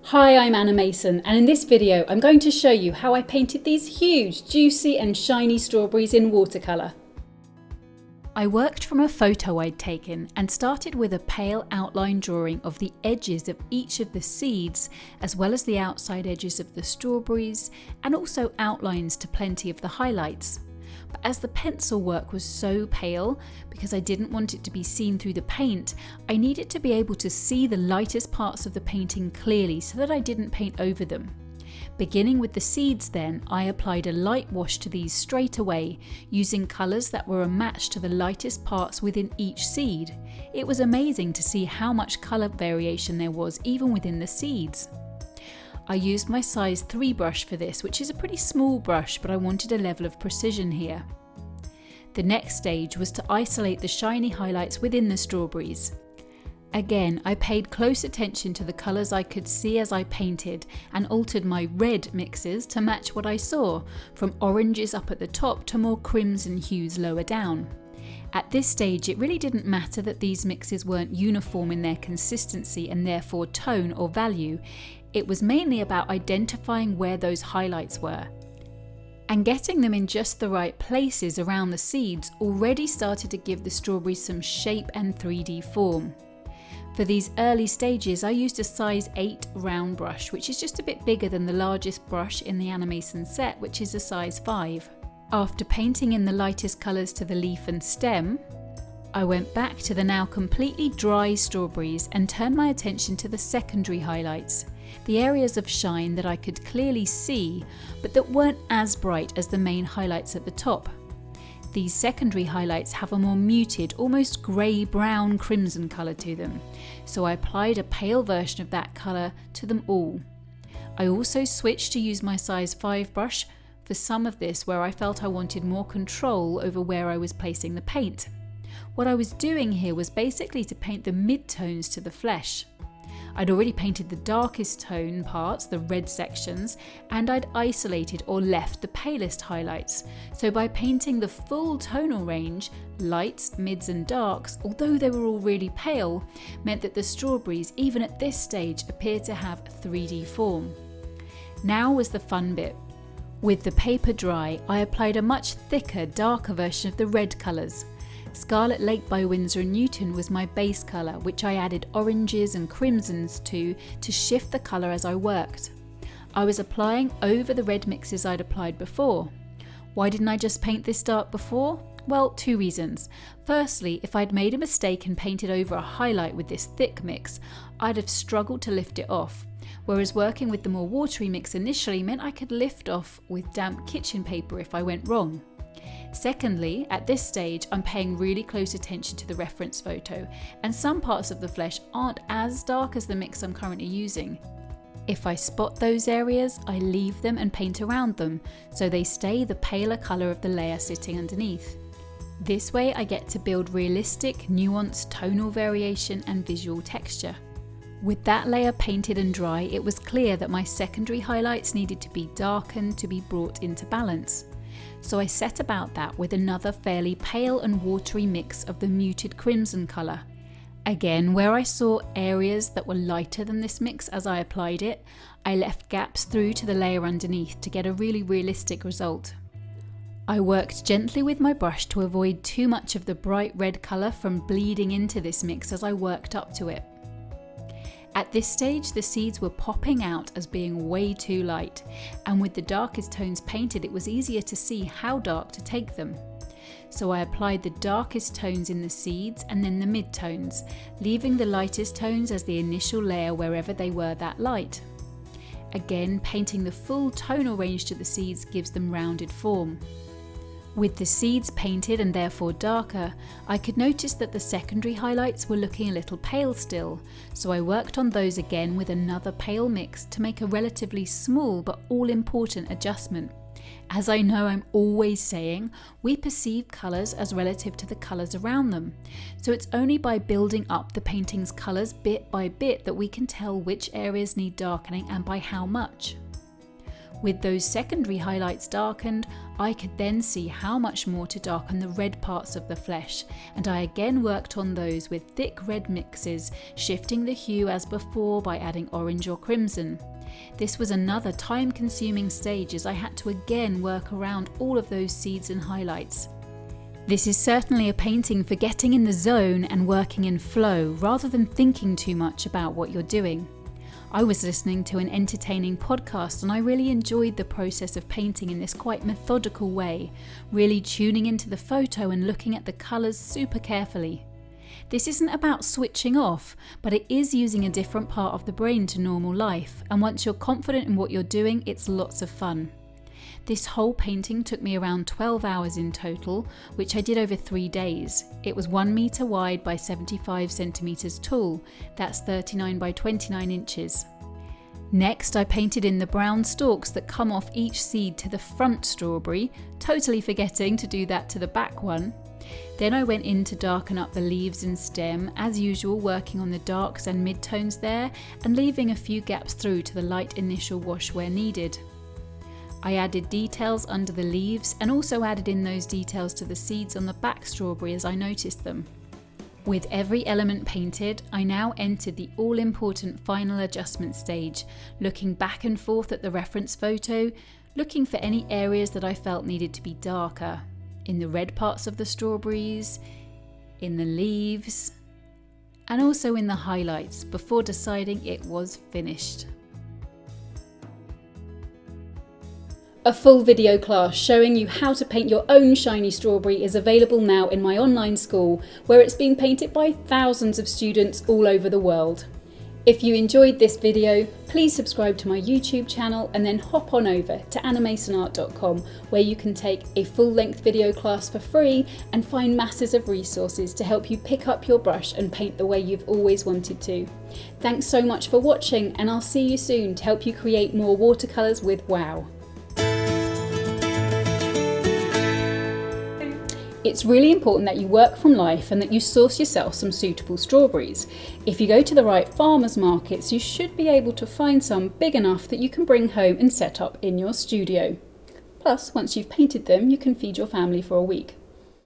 Hi, I'm Anna Mason, and in this video I'm going to show you how I painted these huge, juicy and shiny strawberries in watercolour. I worked from a photo I'd taken and started with a pale outline drawing of the edges of each of the seeds, as well as the outside edges of the strawberries, and also outlines to plenty of the highlights. But as the pencil work was so pale, because I didn't want it to be seen through the paint, I needed to be able to see the lightest parts of the painting clearly so that I didn't paint over them. Beginning with the seeds then, I applied a light wash to these straight away, using colours that were a match to the lightest parts within each seed. It was amazing to see how much colour variation there was even within the seeds. I used my size 3 brush for this, which is a pretty small brush, but I wanted a level of precision here. The next stage was to isolate the shiny highlights within the strawberries. Again, I paid close attention to the colours I could see as I painted and altered my red mixes to match what I saw, from oranges up at the top to more crimson hues lower down. At this stage, it really didn't matter that these mixes weren't uniform in their consistency and therefore tone or value. It was mainly about identifying where those highlights were. And getting them in just the right places around the seeds already started to give the strawberries some shape and 3D form. For these early stages, I used a size 8 round brush, which is just a bit bigger than the largest brush in the Anna Mason set, which is a size 5. After painting in the lightest colours to the leaf and stem, I went back to the now completely dry strawberries and turned my attention to the secondary highlights, the areas of shine that I could clearly see, but that weren't as bright as the main highlights at the top. These secondary highlights have a more muted, almost grey-brown crimson colour to them, so I applied a pale version of that colour to them all. I also switched to use my size 5 brush for some of this where I felt I wanted more control over where I was placing the paint. What I was doing here was basically to paint the mid-tones to the flesh. I'd already painted the darkest tone parts, the red sections, and I'd isolated or left the palest highlights. So by painting the full tonal range, lights, mids and darks, although they were all really pale, meant that the strawberries, even at this stage, appeared to have 3D form. Now was the fun bit. With the paper dry, I applied a much thicker, darker version of the red colours. Scarlet Lake by Winsor & Newton was my base colour, which I added oranges and crimsons to shift the colour as I worked. I was applying over the red mixes I'd applied before. Why didn't I just paint this dark before? Well, 2 reasons. Firstly, if I'd made a mistake and painted over a highlight with this thick mix, I'd have struggled to lift it off, whereas working with the more watery mix initially meant I could lift off with damp kitchen paper if I went wrong. Secondly, at this stage, I'm paying really close attention to the reference photo, and some parts of the flesh aren't as dark as the mix I'm currently using. If I spot those areas, I leave them and paint around them, so they stay the paler colour of the layer sitting underneath. This way I get to build realistic, nuanced tonal variation and visual texture. With that layer painted and dry, it was clear that my secondary highlights needed to be darkened to be brought into balance. So I set about that with another fairly pale and watery mix of the muted crimson colour. Again, where I saw areas that were lighter than this mix as I applied it, I left gaps through to the layer underneath to get a really realistic result. I worked gently with my brush to avoid too much of the bright red colour from bleeding into this mix as I worked up to it. At this stage, the seeds were popping out as being way too light, and with the darkest tones painted, it was easier to see how dark to take them. So I applied the darkest tones in the seeds and then the mid-tones, leaving the lightest tones as the initial layer wherever they were that light. Again, painting the full tonal range to the seeds gives them rounded form. With the seeds painted and therefore darker, I could notice that the secondary highlights were looking a little pale still, so I worked on those again with another pale mix to make a relatively small but all-important adjustment. As I know I'm always saying, we perceive colours as relative to the colours around them, so it's only by building up the painting's colours bit by bit that we can tell which areas need darkening and by how much. With those secondary highlights darkened, I could then see how much more to darken the red parts of the flesh, and I again worked on those with thick red mixes, shifting the hue as before by adding orange or crimson. This was another time-consuming stage as I had to again work around all of those seeds and highlights. This is certainly a painting for getting in the zone and working in flow rather than thinking too much about what you're doing. I was listening to an entertaining podcast and I really enjoyed the process of painting in this quite methodical way, really tuning into the photo and looking at the colours super carefully. This isn't about switching off, but it is using a different part of the brain to normal life, and once you're confident in what you're doing, it's lots of fun. This whole painting took me around 12 hours in total, which I did over 3 days. It was 1 metre wide by 75 centimetres tall, that's 39 by 29 inches. Next, I painted in the brown stalks that come off each seed to the front strawberry, totally forgetting to do that to the back one. Then I went in to darken up the leaves and stem, as usual working on the darks and midtones there, and leaving a few gaps through to the light initial wash where needed. I added details under the leaves and also added in those details to the seeds on the back strawberry as I noticed them. With every element painted, I now entered the all-important final adjustment stage, looking back and forth at the reference photo, looking for any areas that I felt needed to be darker, in the red parts of the strawberries, in the leaves, and also in the highlights before deciding it was finished. A full video class showing you how to paint your own shiny strawberry is available now in my online school, where it's being painted by thousands of students all over the world. If you enjoyed this video, please subscribe to my YouTube channel and then hop on over to animasonart.com, where you can take a full-length video class for free and find masses of resources to help you pick up your brush and paint the way you've always wanted to. Thanks so much for watching, and I'll see you soon to help you create more watercolours with wow. It's really important that you work from life and that you source yourself some suitable strawberries. If you go to the right farmers markets, you should be able to find some big enough that you can bring home and set up in your studio. Plus, once you've painted them, you can feed your family for a week.